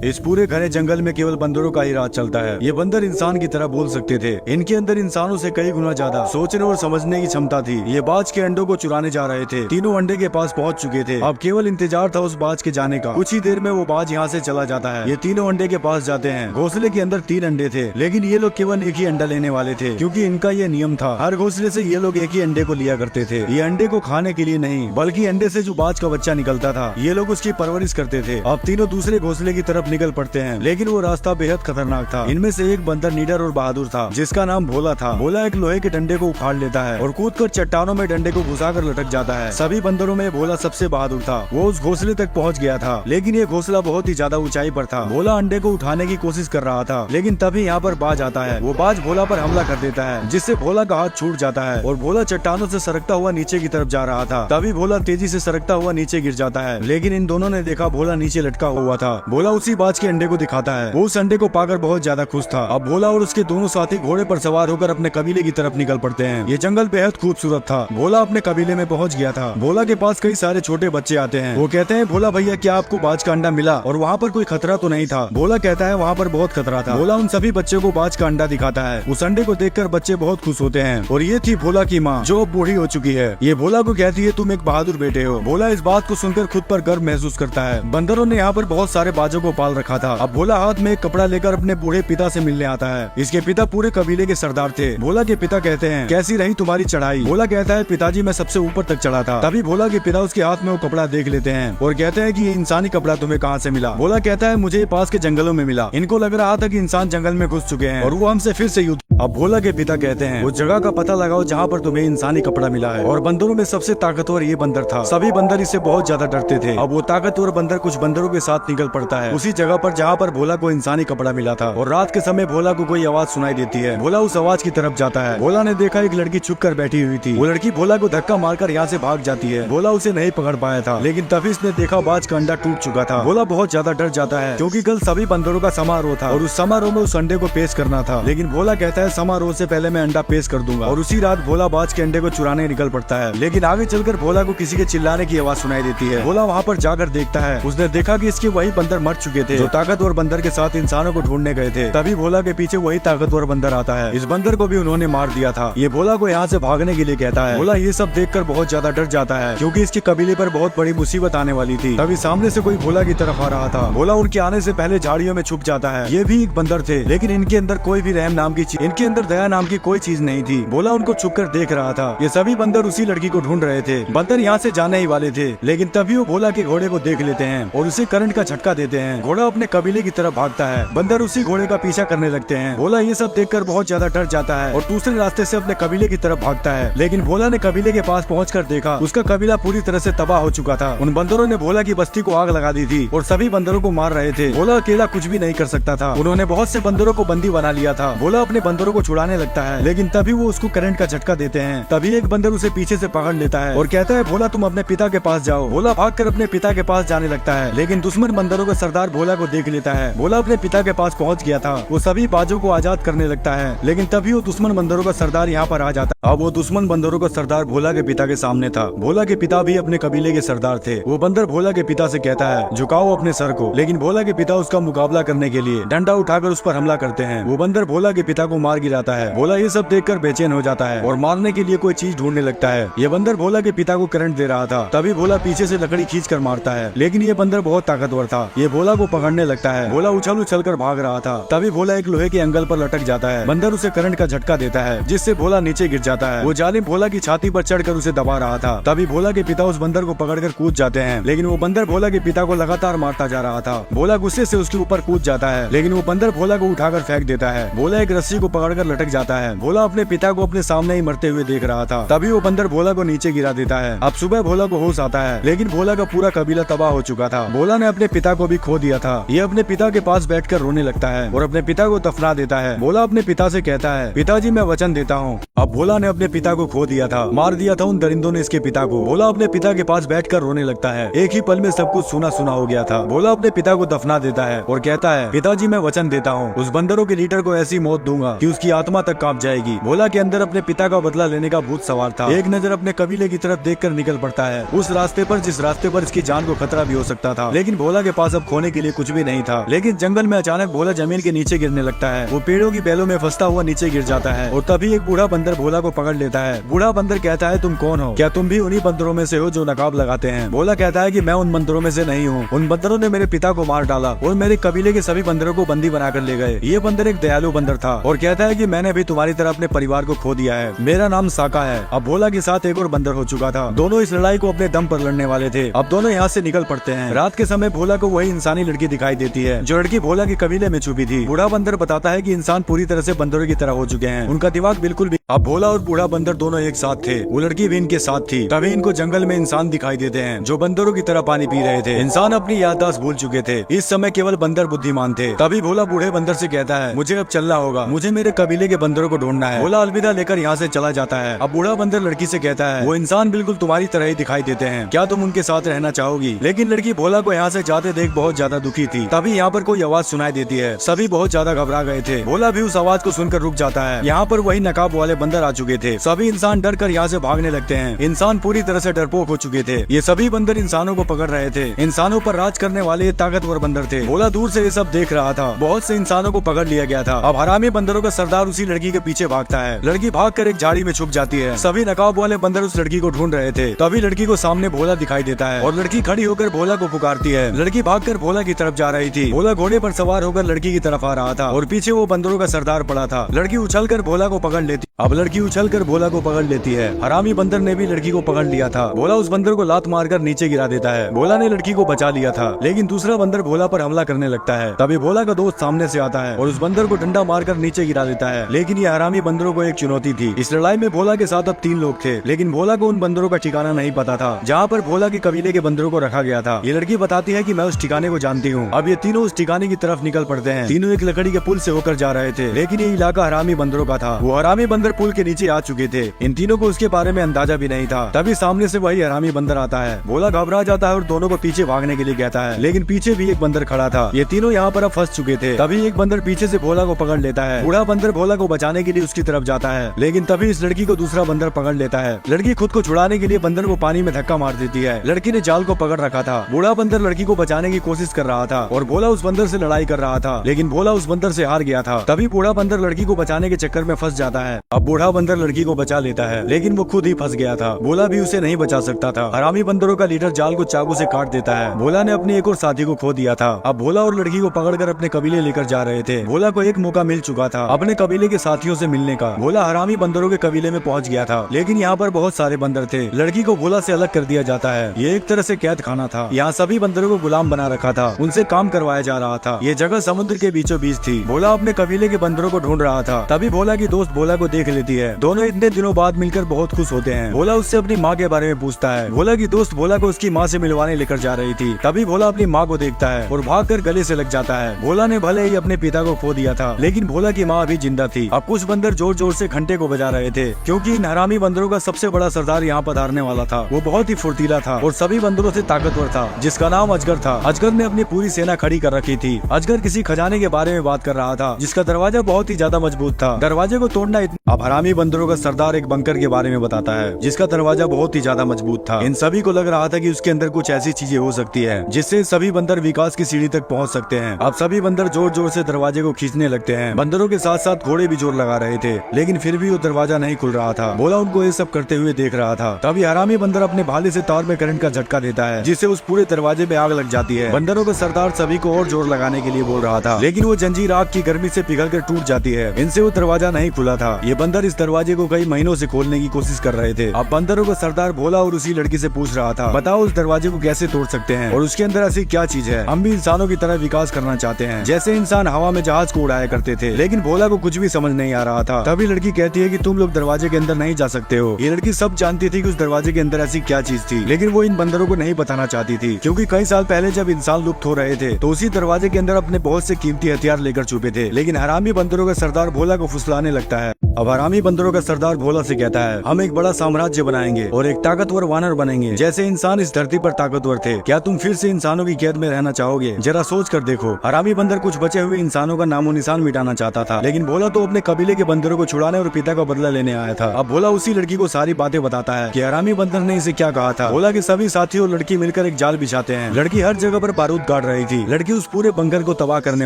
इस पूरे घने जंगल में केवल बंदरों का ही राज चलता है। ये बंदर इंसान की तरह बोल सकते थे। इनके अंदर इंसानों से कई गुना ज्यादा सोचने और समझने की क्षमता थी। ये बाज के अंडों को चुराने जा रहे थे। तीनों अंडे के पास पहुंच चुके थे। अब केवल इंतजार था उस बाज के जाने का। कुछ ही देर में वो बाज यहाँ से चला जाता है। ये तीनों अंडे के पास जाते हैं। घोंसले के अंदर 3 अंडे थे, लेकिन ये लोग केवल एक ही अंडा लेने वाले थे, क्योंकि इनका ये नियम था। हर घोंसले से ये लोग एक ही अंडे को लिया करते थे। ये अंडे को खाने के लिए नहीं, बल्कि अंडे से जो बाज का बच्चा निकलता था, ये लोग उसकी परवरिश करते थे। अब तीनों दूसरे घोंसले की तरफ निकल पड़ते हैं, लेकिन वो रास्ता बेहद खतरनाक था। इनमें से एक बंदर निडर और बहादुर था, जिसका नाम भोला था। भोला एक लोहे के डंडे को उखाड़ लेता है और कूदकर चट्टानों में डंडे को घुसाकर लटक जाता है। सभी बंदरों में भोला सबसे बहादुर था। वो उस घोंसले तक पहुंच गया था, लेकिन ये घोंसला बहुत ही ज्यादा ऊंचाई पर था। भोला अंडे को उठाने की कोशिश कर रहा था, लेकिन तभी यहाँ पर बाज आता है। वो बाज भोला पर हमला कर देता है, जिससे भोला का हाथ छूट जाता है और भोला चट्टानों से सरकता हुआ नीचे की तरफ जा रहा था। तभी भोला तेजी से सरकता हुआ नीचे गिर जाता है, लेकिन इन दोनों ने देखा भोला नीचे लटका हुआ था। भोला उसी बाज के अंडे को दिखाता है। वो उस अंडे को पाकर बहुत ज्यादा खुश था। अब भोला और उसके दोनों साथी घोड़े पर सवार होकर अपने कबीले की तरफ निकल पड़ते हैं। ये जंगल बेहद खूबसूरत था। भोला अपने कबीले में पहुंच गया था। भोला के पास कई सारे छोटे बच्चे आते हैं। वो कहते हैं, भोला भैया, क्या आपको बाज का अंडा मिला और वहाँ पर कोई खतरा तो नहीं था? भोला कहता है, वहाँ पर बहुत खतरा था। भोला उन सभी बच्चों को बाज का अंडा दिखाता है। उस अंडे को देखकर बच्चे बहुत खुश होते हैं। और ये थी भोला की माँ, जो अब बूढ़ी हो चुकी है। ये भोला को कहती है, तुम एक बहादुर बेटे हो। भोला इस बात को सुनकर खुद पर गर्व महसूस करता है। बंदरों ने यहाँ पर बहुत सारे बाजों को पाल रखा था। अब भोला हाथ में एक कपड़ा लेकर अपने बूढ़े पिता से मिलने आता है। इसके पिता पूरे कबीले के सरदार थे। भोला के पिता कहते हैं, कैसी रही तुम्हारी चढ़ाई? भोला कहता है, पिताजी मैं सबसे ऊपर तक चढ़ा था। तभी भोला के पिता उसके हाथ में वो कपड़ा देख लेते हैं और कहते हैं कि ये इंसानी कपड़ा तुम्हें कहाँ से मिला? भोला कहता है, मुझे पास के जंगलों में मिला। इनको लग रहा था कि इंसान जंगल में घुस चुके हैं और वो हमसे फिर से युद्ध। अब भोला के पिता कहते हैं, उस जगह का पता लगाओ जहाँ पर तुम्हें इंसानी कपड़ा मिला है। और बंदरों में सबसे ताकतवर ये बंदर था। सभी बंदर इससे बहुत ज्यादा डरते थे। अब वो ताकतवर बंदर कुछ बंदरों के साथ निकल पड़ता है उसी जगह पर जहाँ पर भोला को इंसानी कपड़ा मिला था। और रात के समय भोला को कोई आवाज सुनाई देती है। भोला उस आवाज की तरफ जाता है। भोला ने देखा एक लड़की छुप कर बैठी हुई थी। वो लड़की भोला को धक्का मारकर यहाँ से भाग जाती है। भोला उसे नहीं पकड़ पाया था, लेकिन तभी इसने देखा बाज का अंडा टूट चुका था। भोला बहुत ज्यादा डर जाता है, क्योंकि कल सभी बंदरों का समारोह था और उस समारोह में उस अंडे को पेश करना था। लेकिन भोला कहता है, समारोह से पहले मैं अंडा पेश कर दूंगा। और उसी रात भोला बाज के अंडे को चुराने निकल पड़ता है। लेकिन आगे चलकर भोला को किसी के चिल्लाने की आवाज सुनाई देती है। भोला वहाँ पर जाकर देखता है। उसने देखा कि इसके वही बंदर मर चुके थे, जो ताकतवर बंदर के साथ इंसानों को ढूंढने गए थे। तभी भोला के पीछे वही ताकतवर बंदर आता है। इस बंदर को भी उन्होंने मार दिया था। ये भोला को यहाँ से भागने के लिए कहता है। भोला ये सब देखकर बहुत ज्यादा डर जाता है, क्योंकि इसके कबीले पर बहुत बड़ी मुसीबत आने वाली थी। तभी सामने से कोई भोला की तरफ आ रहा था। भोला उनके आने से पहले झाड़ियों में छुप जाता है। ये भी एक बंदर थे, लेकिन इनके अंदर कोई भी रहम नाम की चीज, इनके अंदर दया नाम की कोई चीज नहीं थी। भोला उनको छुपकर देख रहा था। ये सभी बंदर उसी लड़की को ढूंढ रहे थे। बंदर यहाँ से जाने ही वाले थे, लेकिन तभी वो भोला के घोड़े को देख लेते हैं और उसे करंट का झटका देते हैं। घोड़ा अपने कबीले की तरफ भागता है। बंदर उसी घोड़े का पीछा करने लगते हैं। भोला ये सब देखकर बहुत ज्यादा डर जाता है और दूसरे रास्ते से अपने कबीले की तरफ भागता है। लेकिन भोला ने कबीले के पास पहुंचकर देखा, उसका कबीला पूरी तरह से तबाह हो चुका था। उन बंदरों ने भोला की बस्ती को आग लगा दी थी और सभी बंदरों को मार रहे थे। भोला अकेला कुछ भी नहीं कर सकता था। उन्होंने बहुत से बंदरों को बंदी बना लिया था। भोला अपने बंदरों को छुड़ाने लगता है, लेकिन तभी वो उसको करंट का झटका देते हैं। तभी एक बंदर उसे पीछे से पकड़ लेता है और कहता है, भोला तुम अपने पिता के पास जाओ। भोला भागकर अपने पिता के पास जाने लगता है, लेकिन दुश्मन बंदरों का सरदार भोला को देख लेता है। भोला अपने पिता के पास पहुंच गया था। वो सभी बाजों को आजाद करने लगता है, लेकिन तभी वो दुश्मन बंदरों का सरदार यहाँ पर आ जाता है। अब वो दुश्मन बंदरों का सरदार भोला के पिता के सामने था। भोला के पिता भी अपने कबीले के सरदार थे। वो बंदर भोला के पिता से कहता है, झुकाओ अपने सर को। लेकिन भोला के पिता उसका मुकाबला करने के लिए डंडा उठाकर उस पर हमला करते हैं। वो बंदर भोला के पिता को मार गिराता है। भोला ये सब देखकर बेचैन हो जाता है और मारने के लिए कोई चीज ढूंढने लगता है। ये बंदर भोला के पिता को करंट दे रहा था। तभी भोला पीछे से लकड़ी खींच कर मारता है, लेकिन ये बंदर बहुत ताकतवर था। ये भोला को पकड़ने लगता है। भोला उछल उछल कर भाग रहा था। तभी भोला एक लोहे के एंगल पर लटक जाता है। बंदर उसे करंट का झटका देता है, जिससे भोला नीचे गिर जाता है। वो जालिम भोला की छाती पर चढ़कर उसे दबा रहा था। तभी भोला के पिता उस बंदर को पकड़कर कूद जाते हैं, लेकिन वो बंदर भोला के पिता को लगातार मारता जा रहा था। भोला गुस्से से उसके ऊपर कूद जाता है, लेकिन वो बंदर भोला को उठाकर फेंक देता है। भोला एक रस्सी को पकड़कर लटक जाता है। भोला अपने पिता को अपने सामने ही मरते हुए देख रहा था। तभी वो बंदर भोला को नीचे गिरा देता है। अब सुबह भोला को होश आता है, लेकिन भोला का पूरा कबीला तबाह हो चुका था। भोला ने अपने पिता को भी खो दिया था। ये अपने पिता के पास बैठकर रोने लगता है और अपने पिता को दफना देता है। भोला अपने पिता से कहता है, पिताजी मैं वचन देता हूँ अब भोला ने अपने पिता को खो दिया था, मार दिया था उन दरिंदों ने इसके पिता को। भोला अपने पिता के पास बैठकर रोने लगता है। एक ही पल में सब कुछ सुना सुना हो गया था। भोला अपने पिता को दफना देता है और कहता है, पिताजी मैं वचन देता हूँ, उस बंदरों के लीडर को ऐसी मौत दूंगा कि उसकी आत्मा तक कांप जाएगी। भोला के अंदर अपने पिता का बदला लेने का भूत सवार था। एक नजर अपने कबीले की तरफ देखकर निकल पड़ता है, उस रास्ते पर जिस रास्ते पर इसकी जान को खतरा भी हो सकता था। लेकिन भोला के पास अब खोने के लिए कुछ भी नहीं था। लेकिन जंगल में अचानक भोला जमीन के नीचे गिरने लगता है। वो पेड़ों की बेलों में फंसता हुआ नीचे गिर जाता है और तभी एक बूढ़ा बंदर भोला को पकड़ लेता है। बूढ़ा बंदर कहता है, तुम कौन हो? क्या तुम भी उन्हीं बंदरों में से हो जो नकाब लगाते हैं? भोला कहता है कि मैं उन बंदरों में से नहीं हूँ। उन बंदरों ने मेरे पिता को मार डाला और मेरे कबीले के सभी बंदरों को बंदी बनाकर ले गए। ये बंदर एक दयालु बंदर था और कहता है कि मैंने भी तुम्हारी तरह अपने परिवार को खो दिया है। मेरा नाम साका है। अब भोला के साथ एक और बंदर हो चुका था। दोनों इस लड़ाई को अपने दम पर लड़ने वाले थे। अब दोनों यहाँ से निकल पड़ते हैं। रात के समय भोला को वही इंसानी लड़की दिखाई देती है जो लड़की भोला के कबीले में छुपी थी। बूढ़ा बंदर बताता है कि इंसान पूरी तरह से बंदरों की तरह हो चुके हैं, उनका दिमाग बिल्कुल भी। अब भोला और बूढ़ा बंदर दोनों एक साथ थे। वो लड़की भी इनके साथ थी। तभी इनको जंगल में इंसान दिखाई देते हैं जो बंदरों की तरह पानी पी रहे थे। इंसान अपनी याददाश्त भूल चुके थे। इस समय केवल बंदर बुद्धिमान थे। तभी भोला बूढ़े बंदर से कहता है, मुझे अब चलना होगा, मुझे मेरे कबीले के बंदरों को ढूंढना है। भोला अलविदा लेकर यहाँ से चला जाता है। अब बूढ़ा बंदर लड़की से कहता है, वो इंसान बिल्कुल तुम्हारी तरह ही दिखाई देते हैं, क्या तुम उनके साथ रहना चाहोगी? लेकिन लड़की भोला को यहाँ से जाते देख बहुत ज्यादा दुखी थी। तभी यहाँ पर कोई आवाज सुनाई देती है। सभी बहुत ज्यादा घबरा गए थे। भोला भी उस आवाज को सुनकर रुक जाता है। यहाँ पर वही नकाब वाले बंदर आ चुके थे। सभी इंसान डर कर यहाँ से भागने लगते हैं। इंसान पूरी तरह से डरपोक हो चुके थे। ये सभी बंदर इंसानों को पकड़ रहे थे। इंसानों पर राज करने वाले ये ताकतवर बंदर थे। भोला दूर से ये सब देख रहा था। बहुत से इंसानों को पकड़ लिया गया था। अब हरामी बंदरों का सरदार उसी लड़की के पीछे भागता है। लड़की भागकर एक झाड़ी में छुप जाती है। सभी नकाब वाले बंदर उस लड़की को ढूंढ रहे थे। तभी लड़की को सामने भोला दिखाई देता है और लड़की खड़ी होकर भोला को पुकारती है। लड़की भागकर भोला की तरफ जा रही थी। भोला घोड़े पर सवार होकर लड़की की तरफ आ रहा था और पीछे वो बंदरों का सरदार पड़ा था। लड़की उछलकर भोला को पकड़ लेती। अब लड़की उछलकर भोला को पकड़ लेती है। हरामी बंदर ने भी लड़की को पकड़ लिया था। भोला उस बंदर को लात मारकर नीचे गिरा देता है। भोला ने लड़की को बचा लिया था, लेकिन दूसरा बंदर भोला पर हमला करने लगता है। तभी भोला का दोस्त सामने से आता है और उस बंदर को डंडा मारकर नीचे गिरा देता है। लेकिन ये हरामी बंदरों को एक चुनौती थी। इस लड़ाई में भोला के साथ अब 3 लोग थे, लेकिन भोला को उन बंदरों का ठिकाना नहीं पता था जहाँ पर भोला के कबीले के बंदरों को रखा गया था। ये लड़की बताती है कि मैं उस ठिकाने को जानती हूँ। अब ये तीनों उस ठिकाने की तरफ निकल पड़ते हैं। तीनों एक लकड़ी के पुल से होकर जा रहे थे, लेकिन ये इलाका हरामी बंदरों का था। वो हरामी बंदर पुल के नीचे आ चुके थे। इन तीनों को उसके बारे में अंदाजा भी नहीं था। तभी सामने से वही हरामी बंदर आता है। भोला घबरा जाता है और दोनों को पीछे भागने के लिए कहता है, लेकिन पीछे भी एक बंदर खड़ा था। ये तीनों यहाँ पर अब फंस चुके थे। तभी एक बंदर पीछे से भोला को पकड़ लेता है। बूढ़ा बंदर भोला को बचाने के लिए उसकी तरफ जाता है, लेकिन तभी इस लड़की को दूसरा बंदर पकड़ लेता है। लड़की खुद को छुड़ाने के लिए बंदर को पानी में धक्का मार देती है। लड़की ने जाल को पकड़ रखा था। बूढ़ा बंदर लड़की को बचाने की कोशिश कर रहा था और भोला उस बंदर से लड़ाई कर रहा था, लेकिन भोला उस बंदर से हार गया था। तभी बूढ़ा बंदर लड़की को बचाने के चक्कर में फंस जाता है। अब बूढ़ा बंदर लड़की को बचा लेता है, लेकिन वो खुद ही फंस गया था। भोला भी उसे नहीं बचा सकता था। हरामी बंदरों का लीडर जाल को चाकू से काट देता है। भोला ने अपने एक और साथी को खो दिया था। अब भोला और लड़की को पकड़कर अपने कबीले लेकर जा रहे थे। भोला को एक मौका मिल चुका था अपने कबीले के साथियों से मिलने का। भोला हरामी बंदरों के कबीले में पहुंच गया था, लेकिन यहाँ पर बहुत सारे बंदर थे। लड़की को भोला से अलग कर दिया जाता है। ये एक तरह से कैद खाना था। यहाँ सभी बंदरों को गुलाम बना रखा था, उनसे काम करवाया जा रहा था। ये जगह समुद्र के बीचों बीच थी। भोला अपने कबीले के बंदरों को ढूंढ रहा था। तभी भोला की दोस्त भोला को देख लेती है। दोनों इतने दिनों बाद मिलकर बहुत खुश होते हैं। भोला उससे अपनी माँ के बारे में पूछता है। भोला की दोस्त भोला को उसकी माँ से मिलवाने लेकर जा रही थी। तभी भोला अपनी माँ को देखता है और भागकर गले से लग जाता है। भोला ने भले ही अपने पिता को खो दिया था, लेकिन भोला की माँ अभी जिंदा थी। अब कुछ बंदर जोर जोर से घंटे को बजा रहे थे, क्योंकि इन हरामी बंदरों का सबसे बड़ा सरदार यहाँ पधारने वाला था। वो बहुत ही फुर्तीला था और सभी बंदरों से ताकतवर था, जिसका नाम अजगर था। अजगर ने अपनी पूरी सेना खड़ी कर रखी थी। अजगर किसी खजाने के बारे में बात कर रहा था, जिसका दरवाजा बहुत ही ज्यादा मजबूत था। दरवाजे को तोड़ना अब हरामी बंदरों का सरदार एक बंकर के बारे में बताता है, जिसका दरवाजा बहुत ही ज्यादा मजबूत था। इन सभी को लग रहा था कि उसके अंदर कुछ ऐसी चीजें हो सकती है जिससे सभी बंदर विकास की सीढ़ी तक पहुंच सकते हैं। अब सभी बंदर जोर जोर से दरवाजे को खींचने लगते हैं। बंदरों के साथ साथ घोड़े भी जोर लगा रहे थे, लेकिन फिर भी वो दरवाजा नहीं खुल रहा था। भोला उनको ये सब करते हुए देख रहा था। तभी हरामी बंदर अपने भाले से तार में करंट का झटका देता है, जिससे उस पूरे दरवाजे में आग लग जाती है। बंदरों का सरदार सभी को और जोर लगाने के लिए बोल रहा था, लेकिन वो जंजीर आग की गर्मी से पिघलकर टूट जाती है। इनसे वो दरवाजा नहीं खुला था। ये बंदर इस दरवाजे को कई महीनों से खोलने की कोशिश कर रहे थे। अब बंदरों का सरदार भोला और उसी लड़की से पूछ रहा था, बताओ उस दरवाजे को कैसे तोड़ सकते हैं और उसके अंदर ऐसी क्या चीज है। हम भी इंसानों की तरह विकास करना चाहते हैं, जैसे इंसान हवा में जहाज को उड़ाया करते थे। लेकिन भोला को कुछ भी समझ नहीं आ रहा था। तभी लड़की कहती है कि तुम लोग दरवाजे के अंदर नहीं जा सकते हो। ये लड़की सब जानती थी कि उस दरवाजे के अंदर ऐसी क्या चीज थी, लेकिन वो इन बंदरों को नहीं बताना चाहती थी, क्योंकि कई साल पहले जब इंसान लुप्त हो रहे थे तो उसी दरवाजे के अंदर अपने बहुत से कीमती हथियार लेकर छुपे थे। लेकिन हरामी बंदरों का सरदार भोला को फुसलाने लगता है। अब हरामी बंदरों का सरदार भोला से कहता है, हम एक बड़ा साम्राज्य बनाएंगे और एक ताकतवर वानर बनेंगे। जैसे इंसान इस धरती पर ताकतवर थे, क्या तुम फिर से इंसानों की कैद में रहना चाहोगे? जरा सोच कर देखो। हरामी बंदर कुछ बचे हुए इंसानों का नामो निशान मिटाना चाहता था, लेकिन भोला तो अपने कबीले के बंदरों को छुड़ाने और पिता का बदला लेने आया था। अब भोला उसी लड़की को सारी बातें बताता है कि हरामी बंदर ने इसे क्या कहा था। भोला के सभी साथी और लड़की मिलकर एक जाल बिछाते हैं। लड़की हर जगह पर बारूद काट रही थी। लड़की उस पूरे बंकर को तबाह करने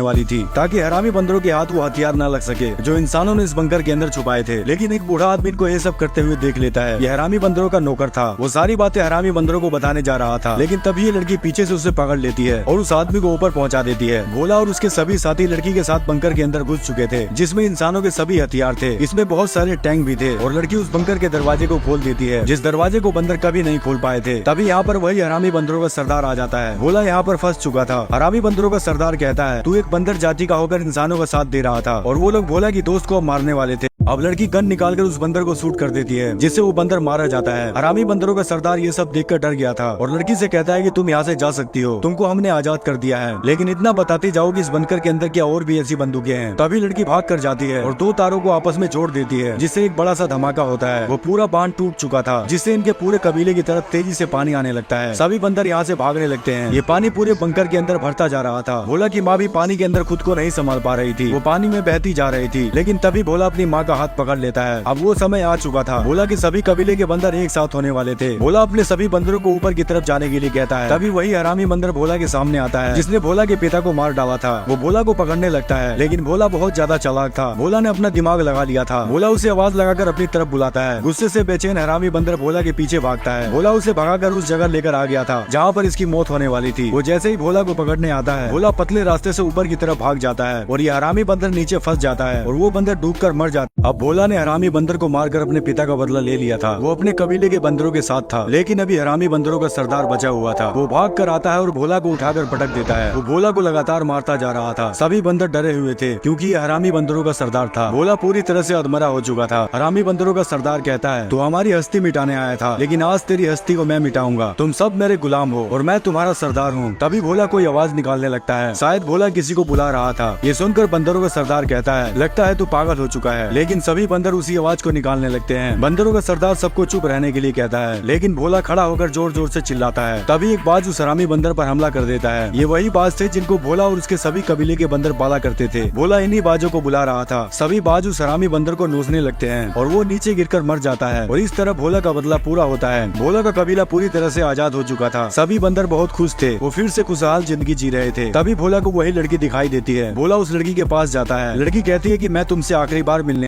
वाली थी, ताकि हरामी बंदरों के हाथ वो हथियार न लग सके जो इंसानों ने इस बंकर के अंदर छुपाए थे। लेकिन एक बूढ़ा आदमी को ये सब करते हुए देख लेता है। ये हरामी बंदरों का नौकर था। वो सारी बातें हरामी बंदरों को बताने जा रहा था, लेकिन तभी ये लड़की पीछे से उसे पकड़ लेती है और उस आदमी को ऊपर पहुंचा देती है। भोला और उसके सभी साथी लड़की के साथ बंकर के अंदर घुस चुके थे, जिसमें इंसानों के सभी हथियार थे। इसमें बहुत सारे टैंक भी थे और लड़की उस बंकर के दरवाजे को खोल देती है, जिस दरवाजे को बंदर कभी नहीं खोल पाए थे। तभी यहाँ पर वही हरामी बंदरों का सरदार आ जाता है। भोला यहाँ पर फंस चुका था। हरामी बंदरों का सरदार कहता है, तू एक बंदर जाति का होकर इंसानों का साथ दे रहा था और वो लोग भोला की दोस्त को अब मारने वाले थे। अब लड़की गन निकालकर उस बंदर को शूट कर देती है, जिससे वो बंदर मारा जाता है। हरामी बंदरों का सरदार ये सब देखकर डर गया था और लड़की से कहता है कि तुम यहाँ से जा सकती हो, तुमको हमने आजाद कर दिया है, लेकिन इतना बताते जाओ कि इस बंकर के अंदर क्या और भी ऐसी बंदूकें हैं। तभी लड़की भाग कर जाती है और दो तारों को आपस में जोड़ देती है, जिससे एक बड़ा सा धमाका होता है। वो पूरा बांध टूट चुका था, जिससे इनके पूरे कबीले की तरफ तेजी से पानी आने लगता है। सभी बंदर यहाँ से भागने लगते हैं। ये पानी पूरे बंकर के अंदर भरता जा रहा था। भोला की माँ भी पानी के अंदर खुद को नहीं संभाल पा रही थी, वो पानी में बहती जा रही थी। लेकिन तभी भोला अपनी माँ का हाथ पकड़ लेता है। अब वो समय आ चुका था। भोला के सभी कबीले के बंदर एक साथ होने वाले थे। भोला अपने सभी बंदरों को ऊपर की तरफ जाने के लिए कहता है। तभी वही हरामी बंदर भोला के सामने आता है, जिसने भोला के पिता को मार डाला था। वो भोला को पकड़ने लगता है, लेकिन भोला बहुत ज्यादा चालाक था। भोला ने अपना दिमाग लगा लिया था। भोला उसे आवाज लगाकर अपनी तरफ बुलाता है। गुस्से से बेचैन हरामी बंदर भोला के पीछे भागता है। भोला उसे भगाकर उस जगह लेकर आ गया था जहाँ पर इसकी मौत होने वाली थी। वो जैसे ही भोला को पकड़ने आता है, भोला पतले रास्ते से ऊपर की तरफ भाग जाता है और ये हरामी बंदर नीचे फंस जाता है और वो बंदर डूबकर मर जाता। अब भोला ने हरामी बंदर को मारकर अपने पिता का बदला ले लिया था। वो अपने कबीले के बंदरों के साथ था, लेकिन अभी हरामी बंदरों का सरदार बचा हुआ था। वो भाग कर आता है और भोला को उठाकर पटक देता है। वो भोला को लगातार मारता जा रहा था। सभी बंदर डरे हुए थे, क्योंकि ये हरामी बंदरों का सरदार था। भोला पूरी तरह से अधमरा हो चुका था। हरामी बंदरों का सरदार कहता है, तू हमारी हस्ती मिटाने आया था, लेकिन आज तेरी हस्ती को मैं मिटाऊंगा। तुम सब मेरे गुलाम हो और मैं तुम्हारा सरदार हूँ। तभी भोला कोई आवाज निकालने लगता है। शायद भोला किसी को बुला रहा था। ये सुनकर बंदरों का सरदार कहता है, लगता है तू पागल हो चुका है। लेकिन सभी बंदर उसी आवाज को निकालने लगते हैं। बंदरों का सरदार सबको चुप रहने के लिए कहता है, लेकिन भोला खड़ा होकर जोर जोर से चिल्लाता है। तभी एक बाज उस हरामी बंदर पर हमला कर देता है। ये वही बाज थे जिनको भोला और उसके सभी कबीले के बंदर पाला करते थे। भोला इन्हीं बाजों को बुला रहा था। सभी बाज उस हरामी बंदर को नोचने लगते हैं और वो नीचे गिरकर मर जाता है और इस तरह भोला का बदला पूरा होता है। भोला का कबीला पूरी तरह से आजाद हो चुका था। सभी बंदर बहुत खुश थे। वो फिर से खुशहाल जिंदगी जी रहे थे। तभी भोला को वही लड़की दिखाई देती है। भोला उस लड़की के पास जाता है। लड़की कहती है कि मैं तुमसे आखिरी बार मिलने